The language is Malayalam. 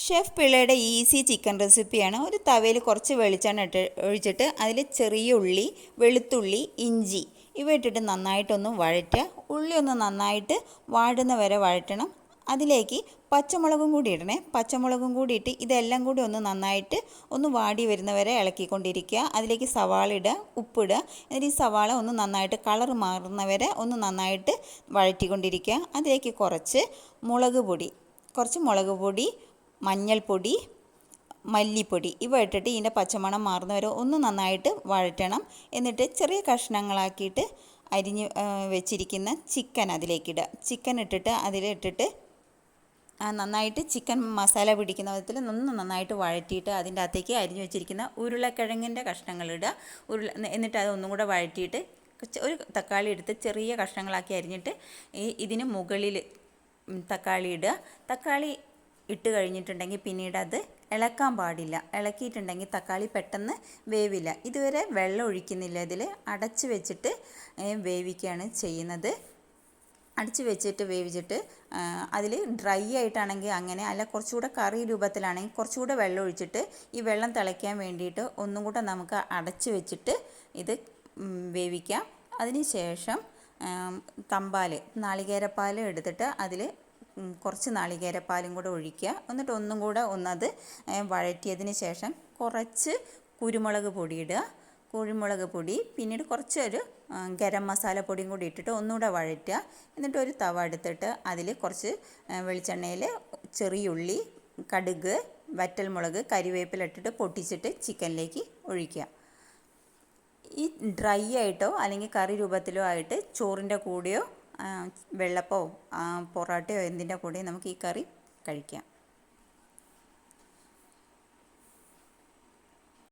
ഷെഫ് പിള്ളയുടെ ഈസി ചിക്കൻ റെസിപ്പിയാണ്. ഒരു തവയിൽ കുറച്ച് വെളിച്ചെണ്ണ ഒഴിച്ചിട്ട് അതിൽ ചെറിയ ഉള്ളി, വെളുത്തുള്ളി, ഇഞ്ചി ഇവ ഇട്ടിട്ട് നന്നായിട്ടൊന്ന് വഴറ്റുക. ഉള്ളി ഒന്ന് നന്നായിട്ട് വാടുന്ന വരെ വഴറ്റണം. അതിലേക്ക് പച്ചമുളകും കൂടി ഇടണേ. പച്ചമുളകും കൂടി ഇട്ട് ഇതെല്ലാം കൂടി ഒന്ന് നന്നായിട്ട് ഒന്ന് വാടി വരുന്നവരെ ഇളക്കിക്കൊണ്ടിരിക്കുക. അതിലേക്ക് സവാള ഇടുക, ഉപ്പിടുക. എന്നിട്ട് ഈ സവാള ഒന്ന് നന്നായിട്ട് കളർ മാറുന്നവരെ ഒന്ന് നന്നായിട്ട് വഴറ്റിക്കൊണ്ടിരിക്കുക. അതിലേക്ക് കുറച്ച് മുളക് പൊടി, മഞ്ഞൾപ്പൊടി, മല്ലിപ്പൊടി ഇവ ഇട്ടിട്ട് ഇതിൻ്റെ പച്ചമണം മാറുന്നവരെ ഒന്ന് നന്നായിട്ട് വഴറ്റണം. എന്നിട്ട് ചെറിയ കഷ്ണങ്ങളാക്കിയിട്ട് അരിഞ്ഞ് വെച്ചിരിക്കുന്ന ചിക്കൻ അതിലേക്കിടുക. ചിക്കൻ ഇട്ടിട്ട് അതിലിട്ടിട്ട് നന്നായിട്ട് ചിക്കൻ മസാല പിടിക്കുന്ന വിധത്തിൽ നന്നായിട്ട് വഴറ്റിയിട്ട് അതിൻ്റെ അകത്തേക്ക് അരിഞ്ഞു വെച്ചിരിക്കുന്ന ഉരുളക്കിഴങ്ങിൻ്റെ കഷ്ണങ്ങളിടുക. എന്നിട്ട് അത് ഒന്നും കൂടെ വഴറ്റിയിട്ട് ഒരു തക്കാളി എടുത്ത് ചെറിയ കഷ്ണങ്ങളാക്കി അരിഞ്ഞിട്ട് ഇതിന് മുകളിൽ തക്കാളി ഇടുക. തക്കാളി ഇട്ട് കഴിഞ്ഞിട്ടുണ്ടെങ്കിൽ പിന്നീട് അത് ഇളക്കാൻ പാടില്ല. ഇളക്കിയിട്ടുണ്ടെങ്കിൽ തക്കാളി പെട്ടെന്ന് വേവില്ല. ഇതുവരെ വെള്ളം ഒഴിക്കുന്നില്ല. ഇതിൽ അടച്ച് വെച്ചിട്ട് വേവിക്കുകയാണ് ചെയ്യുന്നത്. അടച്ച് വെച്ചിട്ട് വേവിച്ചിട്ട് അതിൽ ഡ്രൈ ആയിട്ടാണെങ്കിൽ അങ്ങനെ, അല്ല കുറച്ചുകൂടെ കറി രൂപത്തിലാണെങ്കിൽ കുറച്ചുകൂടെ വെള്ളം ഒഴിച്ചിട്ട് ഈ വെള്ളം തിളയ്ക്കാൻ വേണ്ടിയിട്ട് ഒന്നും കൂടെ നമുക്ക് അടച്ച് വെച്ചിട്ട് ഇത് വേവിക്കാം. അതിന് ശേഷം നാളികേരപ്പാൽ എടുത്തിട്ട് അതിൽ കുറച്ച് നാളികേരപ്പാലും കൂടെ ഒഴിക്കുക. എന്നിട്ട് ഒന്നും കൂടെ ഒന്നത് വഴറ്റിയതിന് ശേഷം കുറച്ച് കുരുമുളക് പൊടി ഇടുക. കുരുമുളക് പൊടി പിന്നീട് കുറച്ചൊരു ഗരം മസാല പൊടിയും കൂടി ഇട്ടിട്ട് ഒന്നുകൂടെ വഴറ്റുക. എന്നിട്ട് ഒരു തവ എടുത്തിട്ട് അതിൽ കുറച്ച് വെളിച്ചെണ്ണയിൽ ചെറിയുള്ളി, കടുക്, വറ്റൽമുളക്, കരിവേപ്പില ഇട്ടിട്ട് പൊട്ടിച്ചിട്ട് ചിക്കനിലേക്ക് ഒഴിക്കുക. ഈ ഡ്രൈ ആയിട്ടോ അല്ലെങ്കിൽ കറി രൂപത്തിലോ ആയിട്ട് ചോറിൻ്റെ കൂടെയോ വെള്ളപ്പമോ പൊറോട്ടയോ എന്തിൻ്റെ കൂടെയും നമുക്ക് ഈ കറി കഴിക്കാം.